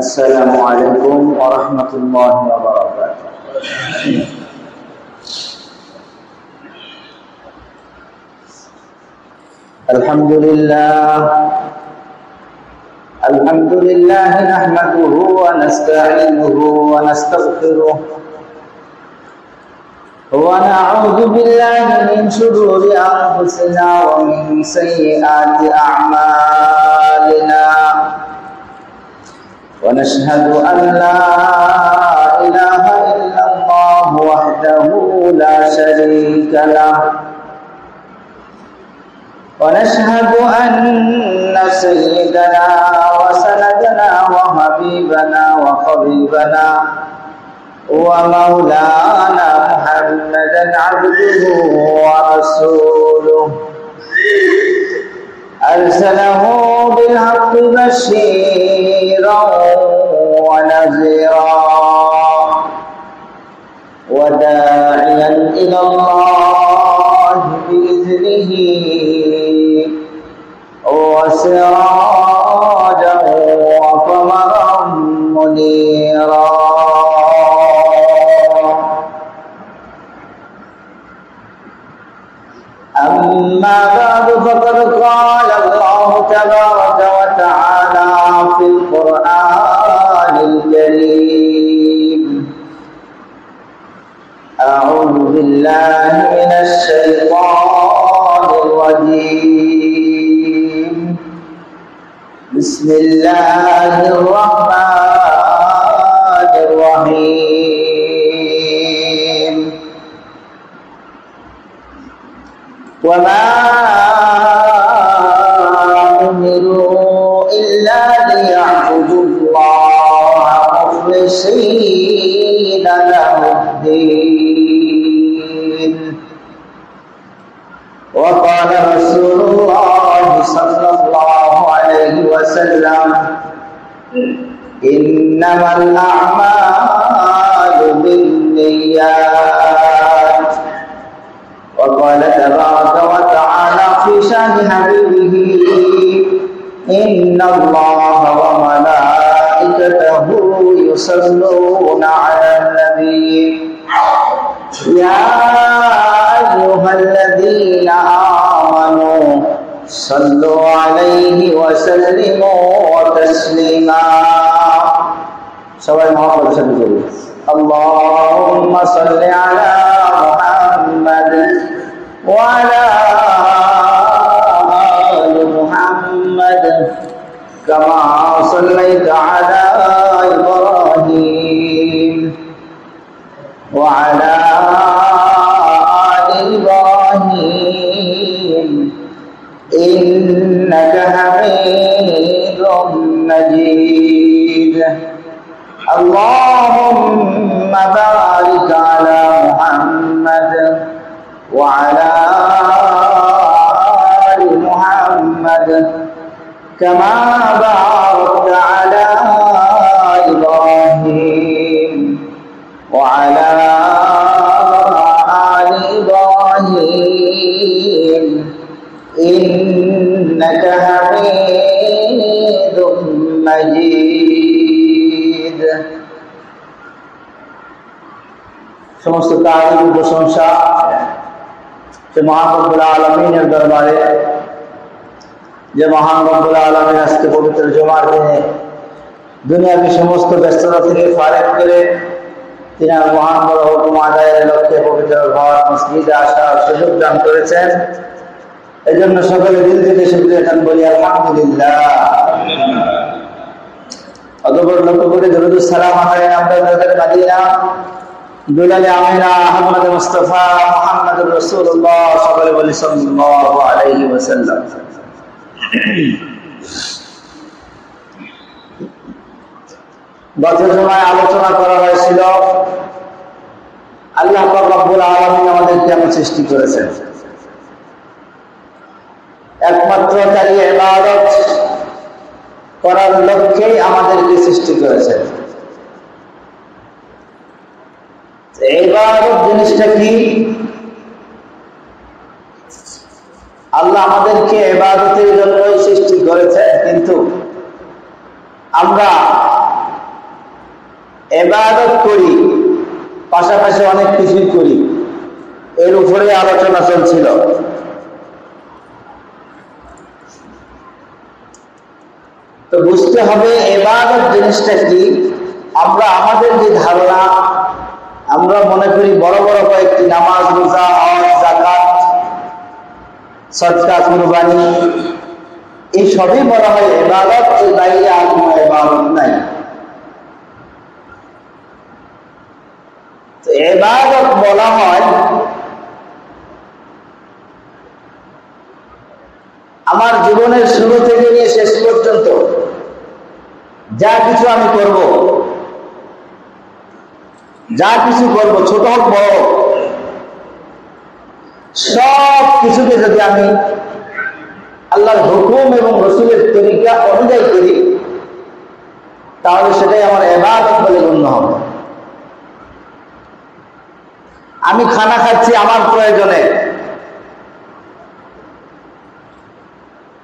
السلام عليكم ورحمة الله وبركاته. الحمد لله نحمده ونستعينه ونستغفره ونعوذ بالله من شرور أنفسنا ومن سيئات أعمالنا ونشهد أن لا إله إلا الله وحده لا شريك له ونشهد أن سيدنا وسندنا وحبيبنا وحبيبنا ومولانا محمدا عبده ورسوله أرسله بالحق بشيرا ونذيرا وداعيا إلى الله بإذنه وسراجا وقمرا منيرا. أما بعد فقد قال الله تبارك وتعالى في القرآن الكريم: أعوذ بالله من الشيطان الرجيم. بسم الله الرحمن الرحيم. وما أمروا إلا ليعبدوا الله مخلصين له الدين. وقال رسول الله صلى الله عليه وسلم: إنما الأعمال بالنيات. وقال تبارك وتعالى في شان حبيبه: إن الله وملائكته يصلون على النبي يا أيها الذين آمنوا صلوا عليه وسلموا تسليما. سواء محمد صلى الله عليه وسلم. اللهم صل على محمد وعلى آل محمد كما صليت على إبراهيم وعلى آل إبراهيم إنك حميد مجيد. اللهم بارك على محمد وعلى آل محمد كما باركت على إبراهيم وعلى آل إبراهيم إنك حميد مجيد. সমস্ত তারিফ প্রশংসা সে মহান রব্বুল আলামিনের দরবারে, যে মহান রব্বুল আলামিন আজকে পবিত্র জুমার দিনে দুনিয়াবী সমস্ত ব্যস্ততা থেকে ফারেক করে তিনি মহান বড় হুকুম আদায়ের লক্ষ্যে পবিত্র ঘর মসজিদে আসার সুযোগ দান করেছেন। এই জন্য সকলে দিল থেকে শুকরিয়া দান বলি আলহামদুলিল্লাহ। অতঃপর লক্ষ্য করে দরুদ সালাম আদায় আমরা মদিনা দুলালে আমিনা আহমদ মুস্তাফা মুহাম্মদুর রাসূলুল্লাহ সকলে বলি সাল্লাল্লাহু আলাইহি ওয়াসাল্লাম। গত জুমায় আলোচনা করা হয়েছিল আল্লাহ পাক রব্বুল আলামিন আমাদের কেমন সৃষ্টি করেছেন, একমাত্র তারই ইবাদত করার লক্ষ্যেই আমাদেরকে সৃষ্টি করেছেন। ইবাদত জিনিসটা কি? আল্লাহ আমাদেরকে ইবাদতের জন্যই সৃষ্টি করেছে, কিন্তু আমরা ইবাদত করি, পাশাপাশি অনেক কিছুই করি, এর উপরে আলোচনা চলছিল। তো বুঝতে হবে ইবাদত জিনিসটা কি। আমরা আমাদের যে ধারণা, আমরা মনে করি বড় বড় কয়েকটি নামাজ, রোজা, হজ, যাকাত, সদকা, কুরবানি, এই সবই বলা হয় ইবাদত। এর বাইরে আর কোনো ইবাদত নাই। তো ইবাদত বলা হয় আমার জীবনের শুরু থেকে নিয়ে শেষ পর্যন্ত যা কিছু আমি করব, যা কিছু করব, ছোট হোক বড় হোক, সব কিছুকে যদি আমি আল্লাহর হুকুম এবং রাসূলের তরিকা অনুযায়ী করি, তাহলে সেটাই আমার ইবাদত বলে গণ্য হবে। আমি খানা খাচ্ছি আমার প্রয়োজনে,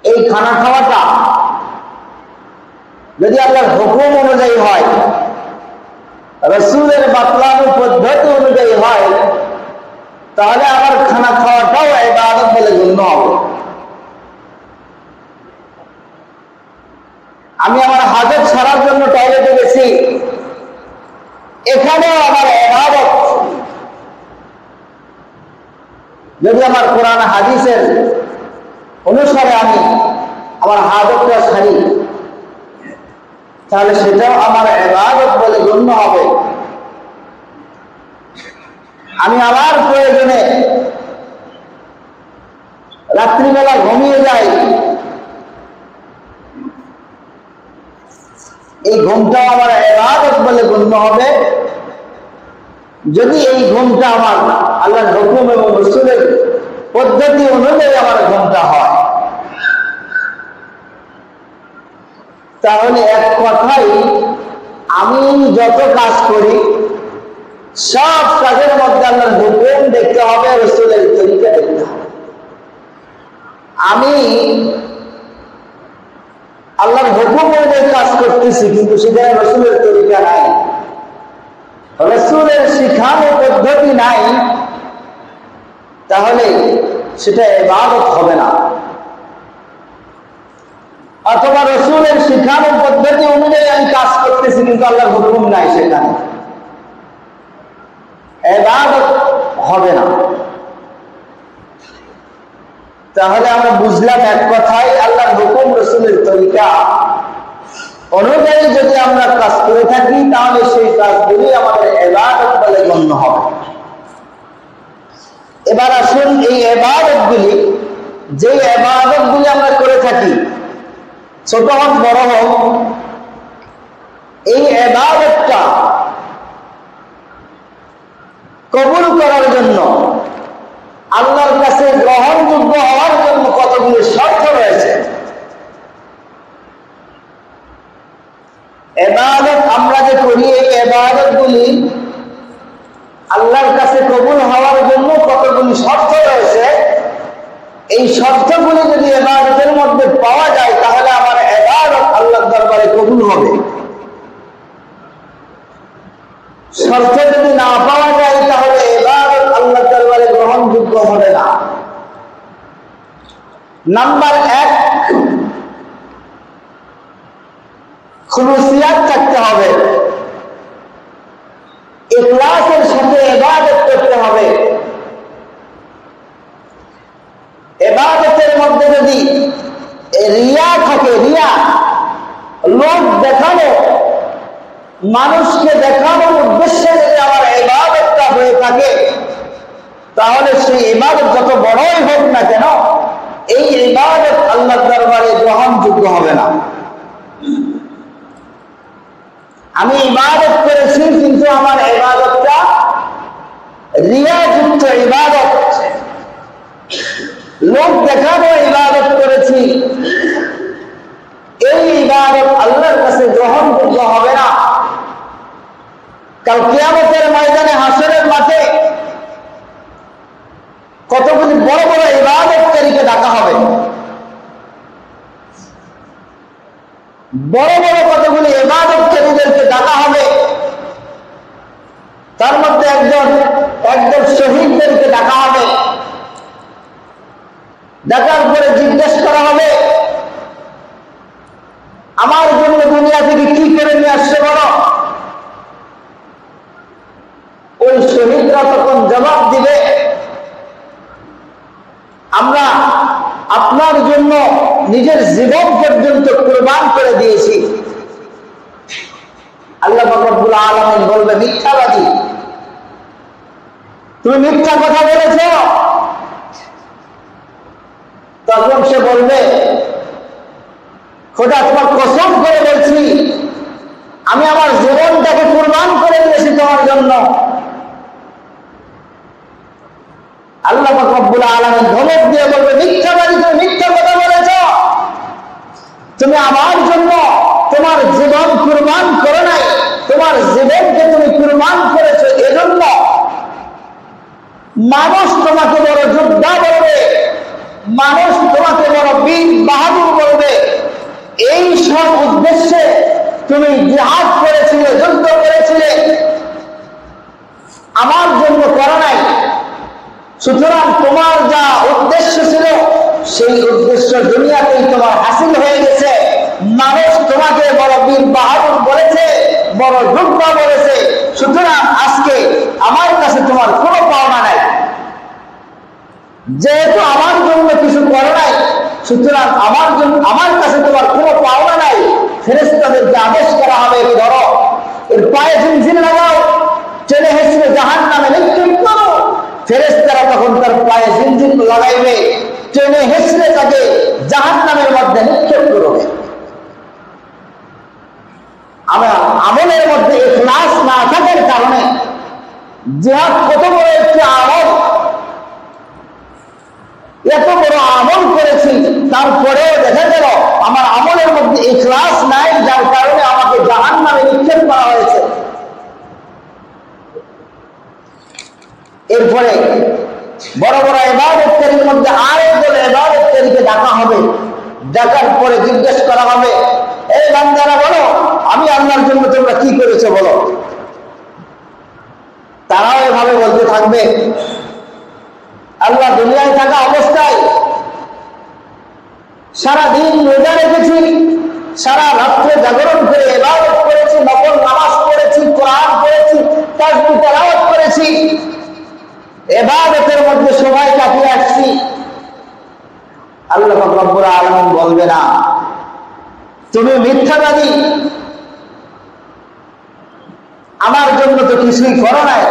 এই খানা খাওয়াটা যদি আল্লাহর হুকুম অনুযায়ী হয়, রাসূলের বাতলানো পদ্ধতি অনুযায়ী হয়, তাহলে আমার খানা খাওয়াটাও ইবাদত বলে গণ্য হবে। আমি আমার হাজত সারার জন্য টয়লেটে গেছি, এখানেও আমার ইবাদত। যদি আমার কোরআন হাদিসের অনুসারে আমি আমার হাজতটা সারি, তাহলে সেটাও আমার ইবাদত বলে গণ্য হবে। আমি আমার প্রয়োজনে রাত্রিবেলা ঘুমিয়ে যাই, এই ঘুমটাও আমার ইবাদত বলে গণ্য হবে, যদি এই ঘুমটা আমার আল্লাহর হুকুম এবং রাসূলের পদ্ধতি অনুযায়ী আমার ঘুমটা হয়। তাহলে এক কথাই আমি যত কাজ করি, সব কাজের মধ্যে আল্লাহর হুকুম দেখতে হবে, রাসূলের তরিকা দেখতে হবে। আমি আল্লাহর হুকুম অনুযায়ী কাজ করতেছি, কিন্তু সেখানে রাসূলের তরিকা নাই, রাসূলের শিখানো পদ্ধতি নাই, তাহলে সেটা ইবাদত হবে না। অথবা রাসূলের শিখানো পদ্ধতি অনুযায়ী আমি কাজ করতেছি, কিন্তু আল্লাহর হুকুম নাই, সেখানে ইবাদত হবে না। তাহলে আমরা বুঝলাম এক কথায় আল্লাহর হুকুম রাসূলের তরিকা অনুযায়ী যদি আমরা কাজ করে থাকি, তাহলে সেই কাজগুলি আমাদের ইবাদত বলে গণ্য হবে। এবার আসুন এই ইবাদতগুলি, যে ইবাদতগুলি আমরা করে থাকি, ছোট হোক বড় হোক, এই ইবাদতটা কবুল করার জন্য, আল্লাহর কাছে গ্রহণযোগ্য হওয়ার জন্য কতগুলি শর্ত রয়েছে। ইবাদত আমরা যে করি, এই ইবাদতগুলি আল্লাহর কাছে কবুল হওয়ার জন্য কতগুলি শর্ত রয়েছে। এই শর্তগুলি যদি ইবাদতের মধ্যে পাওয়া যায়, তাহলে আমার ইবাদত আল্লাহর দরবারে কবুল হবে। শর্ত যদি না পাওয়া যায়, তাহলে ইবাদত আল্লাহর দরবারে গ্রহণযোগ্য হবে না। নাম্বার 1, খুলুসিয়াত থাকতে হবে, ইখলাসের সাথে ইবাদত করতে হবে। ইবাদতের মধ্যে যদি রিয়া থাকে, রিয়া লোক দেখানো, মানুষকে দেখানোর উদ্দেশ্যে যদি আমার ইবাদতটা হয়ে থাকে, তাহলে সেই ইবাদত যত বড়ই হোক না কেন, এই ইবাদত আল্লাহর দরবারে গ্রহণযোগ্য হবে না। আমি ইবাদত করেছি, কিন্তু আমার ইবাদতটা রিয়াযুক্ত ইবাদত, লোক দেখানো ইবাদত করেছি, এই ইবাদত আল্লাহর কাছে গ্রহণযোগ্য হবে না। কাল কিয়ামতের ময়দানে, হাসরের মাঠে কতগুলি বড় বড় ইবাদতকারীকে ডাকা হবে, বড় বড় কতগুলি ইবাদতকারীদেরকে ডাকা হবে। তার মধ্যে একজন শহীদদেরকে ডাকা হবে। ডাকার পরে জিজ্ঞেস করা হবে, আমার জন্য দুনিয়া থেকে কি করে নিয়ে আসছে বলো? ওই শহীদরা তখন জবাব দিবে, আমরা আপনার জন্য নিজের জীবন পর্যন্ত কুরবান করে দিয়েছি। আল্লাহ পাক রব্বুল আলামিন বলবে, মিথ্যাবাদী, তুমি মিথ্যা কথা বলেছ। তখন সে বলবে, খোদা তোমার কসম করে বলছি, আমি আমার জীবনটাকে কুরবান করে দিয়েছি তোমার জন্য। আল্লাহ পাক রব্বুল আলামিন ধমক দিয়ে বলবে, মিথ্যাবাদী, তুমি মিথ্যা কথা বলেছ। তুমি আমার জন্য তোমার জীবন কুরবান করো নাই, তোমার জীবনকে তুমি কুরবান করেছো এজন্য মানুষ তোমাকে বড় যোদ্ধা বলবে, মানুষ তোমাকে বড় বীর বাহাদুর বলবে। এই সব উদ্দেশ্যে তুমি জিহাদ করেছিলে, যুদ্ধ করেছিলে, আমার জন্য করো নাই। সুতরাং তোমার যা উদ্দেশ্য ছিল সেই উদ্দেশ্য দুনিয়াতেই তোমার হাসিল হয়ে গেছে। মানুষ তোমাকে বড় বীর বাহাদুর বলেছে, বড় যোদ্ধা বলেছে। সুতরাং আজকে আমার কাছে তোমার কোনো পাওনা নাই। যেহেতু আমার জন্য কিছু করো নাই, সুতরাং আমার কাছে তোমার কোনো পাওনা নাই। ফেরেশতাদেরকে আদেশ করা হবে, ধরো এর পায়ে জিনজিন লাগাও, টেনে হেঁচড়ে জাহান্নামে নিক্ষেপ করো। ফেরেশতারা তখন তার পায়ে জিনজিন লাগাইবে, টেনে হেঁচড়ে তাকে জাহান্নামের মধ্যে নিক্ষেপ করবে। আমার আমলের মধ্যে ইখলাস না থাকার কারণে, জিহাদ কত বড় একটি আমল, এত বড় আমল করেছি, তারপরেও দেখা গেল আমার আমলের মধ্যে ইখলাস নাই, যার কারণে আমাকে জাহান্নামে নিক্ষেপ করা হয়েছে। এরপরে বড় বড় ইবাদতকারীর মধ্যে আরেকজন ইবাদতকারীকে ডাকা হবে। ডাকার পরে জিজ্ঞেস করা হবে, এই বান্দারা বলো, আমি আল্লাহর জন্য তোমরা কি করেছো বলো। তারাও এভাবে বলতে থাকবে, আল্লাহ দুনিয়ায় থাকা অবস্থায় সারা দিন রোজা রেখেছি, সারা রাত্রে জাগরণ করে ইবাদত করেছি, নফল নামাজ পড়েছি, কোরআন পড়েছি, তাসবিহ তেলাওয়াত করেছি, ইবাদতের মধ্যে সময় কাটিয়ে আসছি। আল্লাহ পাক রব্বুল আলামিন বলবে, না, তুমি মিথ্যাবাদী, আমার জন্য তো কিছুই করো নাই।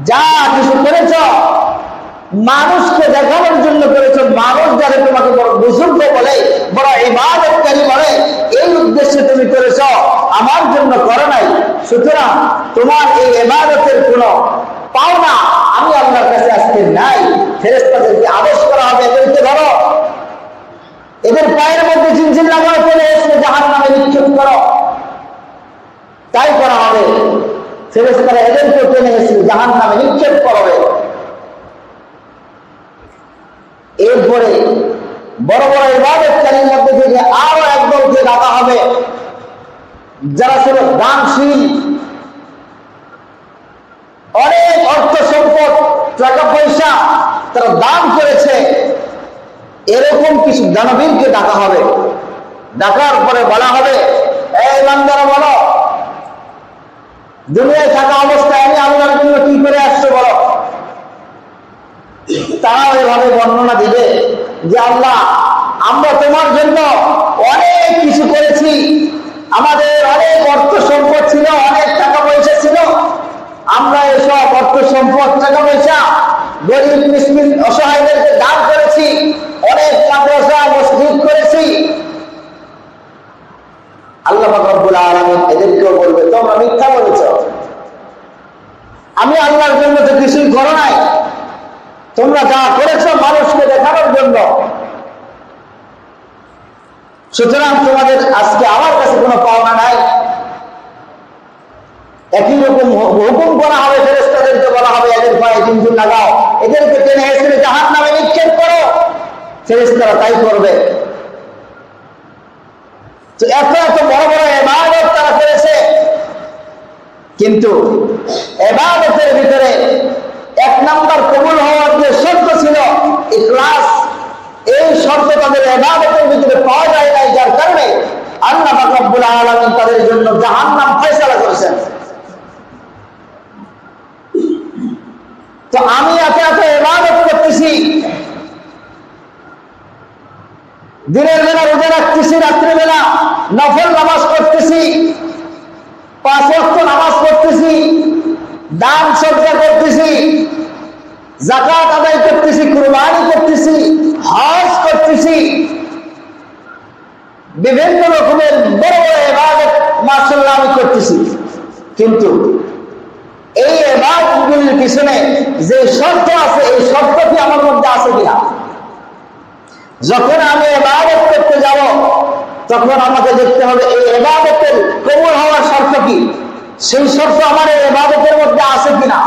যা কিছু করেছ মানুষকে দেখানোর জন্য করেছ, মানুষ যারা তোমাকে বড় বুজুর্গ বলে, বড় ইবাদতকারী বলে, এই উদ্দেশ্যে তুমি করেছ, আমার জন্য করো নাই। সুতরাং তোমার এই ইবাদতের কোনো পাওনা আমি আল্লাহর কাছে আজকে নাই। ফেরেশতাদেরকে আদেশ করা হবে, এদেরকে ধরো, এদের পায়ের মধ্যে জিনজিন লাগাও, চলে এসে জাহান্নামে নিক্ষেপ করো। তাই করা হবে। ফেরেশতারা এদেরকে টেনে এসে জাহান্নামে নিক্ষেপ করবে। এরপরে বড় বড় ইবাদতকারীর মধ্যে থেকে আরো একদলকে ডাকা হবে, যারা ছিল দানশীল, অনেক অর্থ সম্পদ, টাকা পয়সা তারা দান করেছে। এরকম কিছু দানবীরকে ডাকা হবে। ডাকার পরে বলা হবে, এই বান্দারা বলো, দুনিয়ায় থাকা অবস্থায় আমি আল্লাহর জন্য কি করে আসছো বলো। তারাও এভাবে বর্ণনা দিবে যে, আল্লাহ, আমরা তোমার জন্য অনেক কিছু করেছি, আমাদের অনেক অর্থ সম্পদ ছিল, অনেক টাকা পয়সা ছিল, আমরা এসব অর্থ সম্পদ, টাকা পয়সা গরিব মিসকিন অসহায়দেরকে দান করেছি, অনেক মাদ্রাসা মসজিদ করেছি। আল্লাহ পাক রব্বুল আলামিন এদেরকেও বলবে, তোমরা মিথ্যা বলেছ, আমি আল্লাহর জন্য তো কিছুই করো নাই, তোমরা যা করেছ মানুষকে দেখানোর জন্য। সুতরাং তোমাদের আজকে আমার কাছে কোনো পাওনা নাই। একই রকম হুকুম করা হবে, ফেরেশতাদেরকে বলা হবে, এদের পায়ে জিনজিন লাগাও, এদেরকে টেনে হেঁচড়ে জাহান্নামে নিক্ষেপ করো। ফেরেশতারা তাই করবে। তো এত এত বড় বড় ইবাদত তারা করেছে, কিন্তু ইবাদতের ভিতরে এক নাম্বার কবুল হওয়ার যে শর্ত ছিল ইখলাস, এই শর্ত তাদের ইবাদতের ভিতরে পাওয়া যায় নাই, যার কারণে আল্লাহ পাক রব্বুল আলামিন তাদের জন্য জাহান্নাম ফয়সালা করেছেন। তো আমি এত এত ইবাদত করতেছি, দিনের বেলা রোজা রাখতেছি, রাত্রিবেলা নফল নামাজ পড়তেছি, 5 ওয়াক্ত নামাজ পড়তেছি, দান সদকা করতেছি, যাকাত আদায় করতেছি, কুরবানি করতেছি, হজ করতেছি, বিভিন্ন রকমের বড় বড় ইবাদত মাশাআল্লাহ আমি করতেছি। কিন্তু এই ইবাদতগুলির পিছনে যে শর্ত আছে, এই শর্ত কি আমার মধ্যে আছে কিনা? যখন আমি ইবাদত করতে যাব তখন আমাকে দেখতে হবে এই ইবাদতের কবুল হওয়ার শর্ত কি, সেই শর্ত আমার এই ইবাদতের মধ্যে আছে কিনা।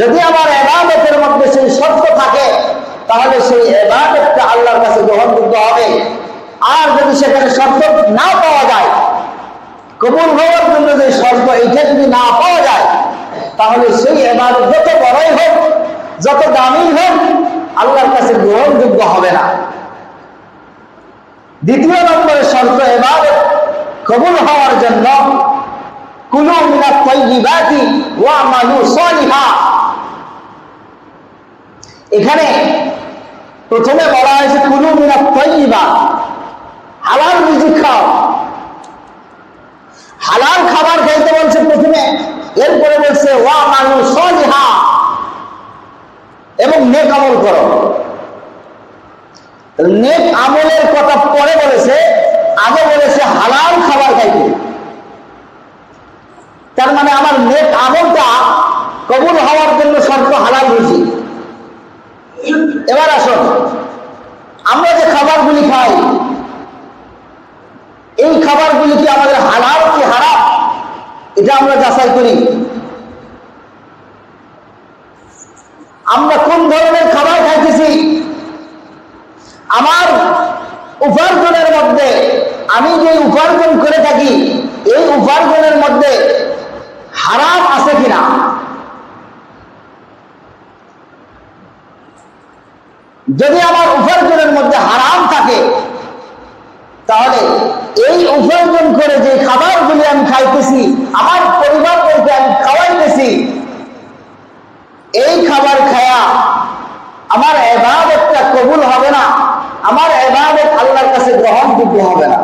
যদি আমার ইবাদতের মধ্যে সেই শর্ত থাকে তাহলে সেই ইবাদতটা আল্লাহর কাছে গ্রহণযোগ্য হবে। আর যদি সেখানে শর্ত না পাওয়া যায়, কবুল হওয়ার জন্য যে শর্ত এইটা যদি না পাওয়া যায়, তাহলে সেই ইবাদত যত বড়ই হোক, যত দামি হোক, আল্লাহর কাছে গ্রহণযোগ্য হবে না। দ্বিতীয় নম্বরের শর্ত ইবাদত কবুল হওয়ার জন্য কুলু মিনাত তাইয়্যিবাতি ওয়া আমালু সালিহা। এখানে প্রথমে বলা হয়েছে কুলু মিনাত তাইয়্যিবাত, হালাল রিজিক খাও, হালাল খাবার খাইতে বলছে প্রথমে, এরপরে বলছে ওয়া আমালু সালিহা, এবং নেক আমল করো। নেক আমলের কথা পরে বলেছে, আগে বলেছে হালাল খাবার খাইতে। তার মানে আমার নেক আমলটা কবুল হওয়ার জন্য শর্ত হালাল রুজি। এবার আসুন, আমরা যে খাবারগুলি খাই, এই খাবারগুলি কি আমাদের হালাল কি হারাম, এটা আমরা যাচাই করি। আমরা কোন ধরনের খাবার খাইতেছি, আমার উপার্জনের মধ্যে, আমি যে উপার্জন করে থাকি, এই উপার্জনের মধ্যে হারাম আছে কিনা। যদি আমার উপার্জনের মধ্যে হারাম থাকে, তাহলে এই উপার্জন করে যে খাবারগুলি আমি খাইতেছি, আমার পরিবারকে আমি খাওয়াইতেছি, এই খাবার খায়া আমার ইবাদতটা কবুল হবে না, আমার ইবাদত আল্লাহর কাছে গ্রহণযোগ্য হবে না।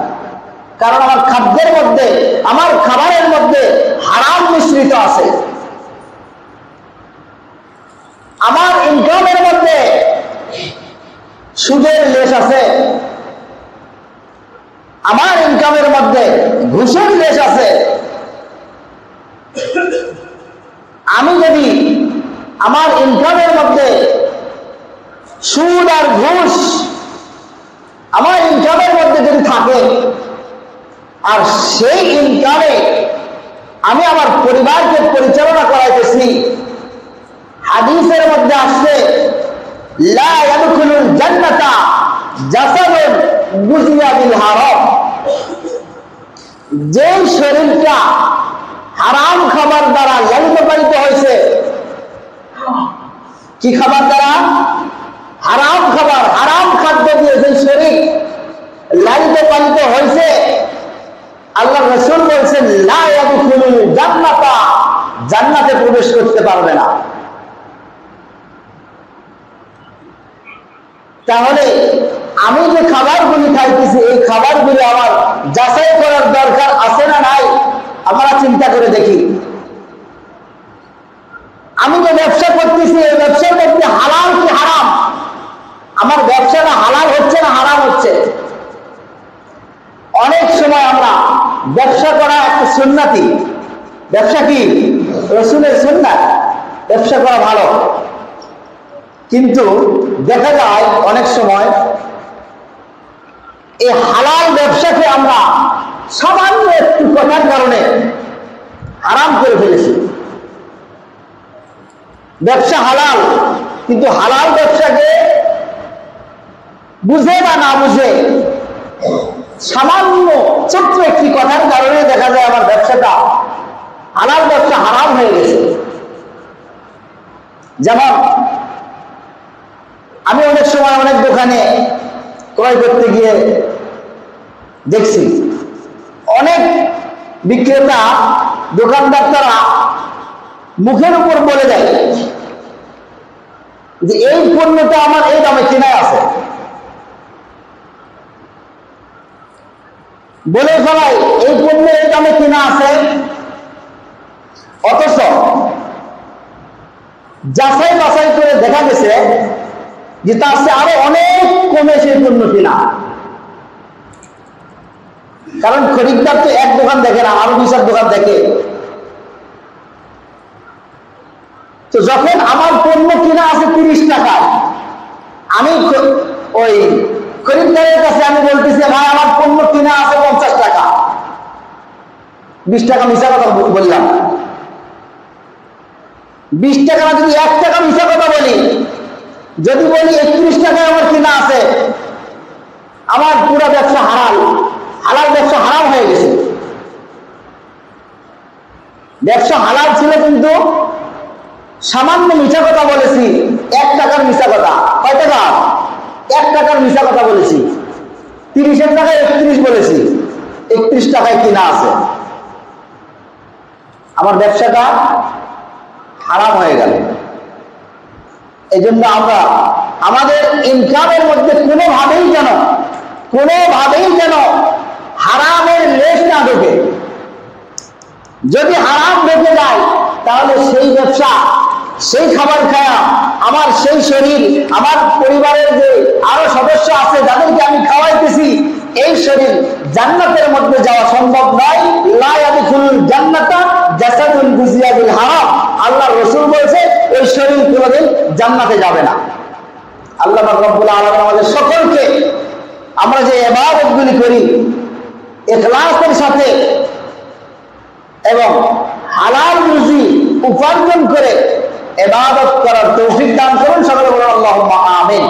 কারণ আমার খাদ্যের মধ্যে, আমার খাবারের মধ্যে হারাম মিশ্রিত আছে। আমার ইনকামের মধ্যে সুদের লেশ আছে, আমার ইনকামের মধ্যে ঘুষের লেশ আছে। আমি যদি আমার ইনকামের মধ্যে সুদ আর ঘুষ আমার ইনকামের মধ্যে যদি থাকে, আর সেই ইনকামে আমি আমার পরিবারকে পরিচালনা করাইতেছি, হাদিসের মধ্যে আসছে লা ইয়াদখুলুল জান্নাতা জাসাদুন গুযিয়া বিল হারাম। যে শরীরটা হারাম খাবার দ্বারা লালিত পালিত হয়েছে, কি খাবার দ্বারা? হারাম খাবার, হারাম খাদ্য দিয়ে যে শরীর লালিত পালিত হয়েছে, আল্লাহ রাসূল বলছেন লা ইয়াদখুলুল জান্নাতা, জান্নাতে প্রবেশ করতে পারবে না। তাহলে আমি যে খাবারগুলি খাইতেছি, এই খাবারগুলি আমার যাচাই করার দরকার আছে না নাই? আমরা চিন্তা করে দেখি। আমি যে ব্যবসা করতেছি, এই ব্যবসার মধ্যে হালাল কি হারাম? আমার ব্যবসাটা হালাল হচ্ছে না হারাম হচ্ছে? অনেক সময় আমরা ব্যবসা করা একটা সুন্নতি, ব্যবসা কি রাসূলের সুন্নাত, ব্যবসা করা ভালো, কিন্তু দেখা যায় অনেক সময় এই হালাল ব্যবসাকে আমরা সামান্য একটু কথার কারণে হারাম করে ফেলেছি। ব্যবসা হালাল, কিন্তু হালাল ব্যবসাকে বুঝে বা না বুঝে সামান্য ছোট্ট একটি কথার কারণে দেখা যায় আমার ব্যবসাটা হালাল ব্যবসা হারাম হয়ে গেছে। যেমন আমি অনেক সময় অনেক দোকানে ক্রয় করতে গিয়ে দেখছি অনেক বিক্রেতা দোকানদার তারা মুখের উপর বলে দেয় যে এই পণ্যটা আমার এই দামে কেনা আছে, বলে ফেলায় এই পণ্যের এই দামে কেনা আছে, অথচ যাচাই বাছাই করে দেখা গেছে যে তার চেয়ে আরো অনেক কমে সেই পণ্য কেনা। কারণ খরিদ্দার তো এক দোকান দেখে না, আরো 2-4 দোকান দেখে। তো যখন আমার পণ্য কিনা আছে 30 টাকায়, আমি ওই খরিদ্দারের কাছে আমি বলতেছি ভাই আমার পণ্য কিনা আছে 50 টাকা, 20 টাকা মিছা কথা বললাম। 20 টাকা না, যদি 1 টাকা মিছা কথা বলি, যদি বলি 31 টাকায় আমার কিনা আছে, আমার পুরো ব্যবসা হারাম, হালাল ব্যবসা হারাম হয়ে গেছে। ব্যবসা হালাল ছিল কিন্তু সামান্য মিছা কথা বলেছি, 1 টাকার মিছা কথা। কয় টাকা? 1 টাকার মিছা কথা বলেছি। 30-এর টাকায় 31 বলেছি, 31 টাকায় কিনা আছে, আমার ব্যবসাটা হারাম হয়ে গেল। এই জন্য আমরা আমাদের ইনকামের মধ্যে কোনোভাবেই যেন হারামের লেশ না ঢোকে। যদি হারাম ঢুকে যায় তাহলে সেই ব্যবসা, সেই খাবার খায়া আমার সেই শরীর, আমার পরিবারের যে আরো সদস্য আছে যাদেরকে আমি খাওয়াইতেছি, এই শরীর জান্নাতের মধ্যে যাওয়া সম্ভব নয়। লা ইয়াদখুলুল জান্নাতা জাসাদুন গুজিয়া বিল হারাম। আল্লাহর রাসূল বলেছে এই শরীর কোনোদিন জান্নাতে যাবে না। আল্লাহ রাব্বুল আলামিন আমাদের সকলকে আমরা যে ইবাদতগুলি করি ইখলাসের সাথে এবং হালাল রুজি উপার্জন করে ইবাদত করার তৌফিক দান করুন। সকলে বলুন আল্লাহুম্মা আমিন।